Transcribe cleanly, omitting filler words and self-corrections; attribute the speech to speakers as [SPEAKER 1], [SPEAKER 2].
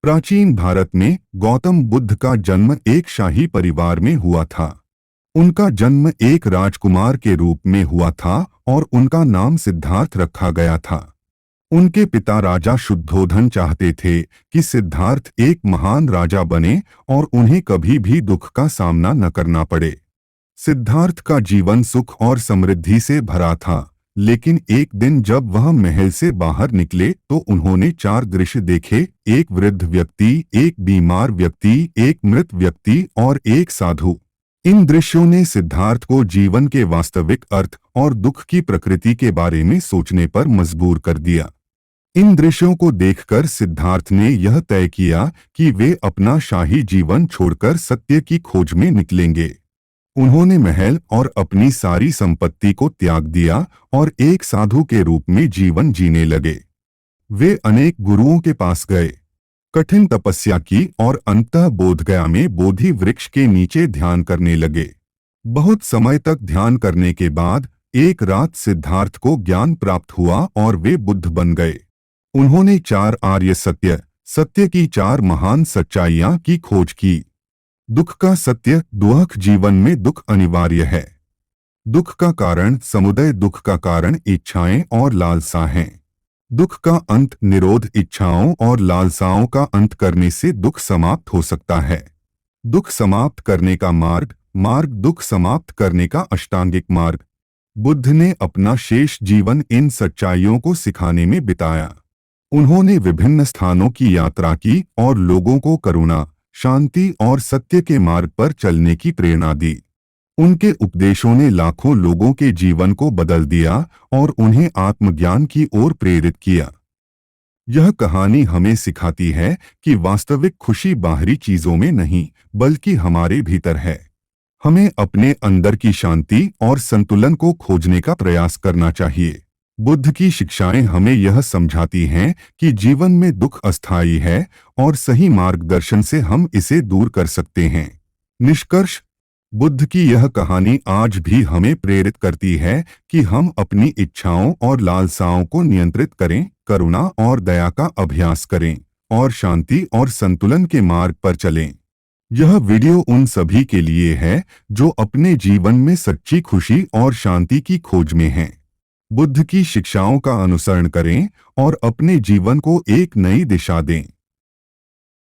[SPEAKER 1] प्राचीन भारत में गौतम बुद्ध का जन्म एक शाही परिवार में हुआ था। उनका जन्म एक राजकुमार के रूप में हुआ था और उनका नाम सिद्धार्थ रखा गया था। उनके पिता राजा शुद्धोधन चाहते थे कि सिद्धार्थ एक महान राजा बने और उन्हें कभी भी दुख का सामना न करना पड़े। सिद्धार्थ का जीवन सुख और समृद्धि से भरा था, लेकिन एक दिन जब वह महल से बाहर निकले तो उन्होंने चार दृश्य देखे। एक वृद्ध व्यक्ति, एक बीमार व्यक्ति, एक मृत व्यक्ति और एक साधु। इन दृश्यों ने सिद्धार्थ को जीवन के वास्तविक अर्थ और दुख की प्रकृति के बारे में सोचने पर मजबूर कर दिया। इन दृश्यों को देखकर सिद्धार्थ ने यह तय किया कि वे अपना शाही जीवन छोड़कर सत्य की खोज में निकलेंगे। उन्होंने महल और अपनी सारी संपत्ति को त्याग दिया और एक साधु के रूप में जीवन जीने लगे। वे अनेक गुरुओं के पास गए, कठिन तपस्या की और अंततः बोधगया में बोधि वृक्ष के नीचे ध्यान करने लगे। बहुत समय तक ध्यान करने के बाद एक रात सिद्धार्थ को ज्ञान प्राप्त हुआ और वे बुद्ध बन गए। उन्होंने चार आर्य सत्य की चार महान सच्चाइयां की खोज की। दुख का सत्य, दुख जीवन में दुख अनिवार्य है। दुख का कारण समुदय, दुख का कारण इच्छाएं और लालसा हैं। दुख का अंत निरोध, इच्छाओं और लालसाओं का अंत करने से दुख समाप्त हो सकता है। दुख समाप्त करने का मार्ग दुख समाप्त करने का अष्टांगिक मार्ग। बुद्ध ने अपना शेष जीवन इन सच्चाइयों को सिखाने में बिताया। उन्होंने विभिन्न स्थानों की यात्रा की और लोगों को करुणा, शांति और सत्य के मार्ग पर चलने की प्रेरणा दी। उनके उपदेशों ने लाखों लोगों के जीवन को बदल दिया और उन्हें आत्मज्ञान की ओर प्रेरित किया। यह कहानी हमें सिखाती है कि वास्तविक खुशी बाहरी चीजों में नहीं, बल्कि हमारे भीतर है। हमें अपने अंदर की शांति और संतुलन को खोजने का प्रयास करना चाहिए। बुद्ध की शिक्षाएं हमें यह समझाती हैं कि जीवन में दुख अस्थायी है और सही मार्गदर्शन से हम इसे दूर कर सकते हैं। निष्कर्ष, बुद्ध की यह कहानी आज भी हमें प्रेरित करती है कि हम अपनी इच्छाओं और लालसाओं को नियंत्रित करें, करुणा और दया का अभ्यास करें और शांति और संतुलन के मार्ग पर चलें। यह वीडियो उन सभी के लिए है जो अपने जीवन में सच्ची खुशी और शांति की खोज में हैं। बुद्ध की शिक्षाओं का अनुसरण करें और अपने जीवन को एक नई दिशा दें।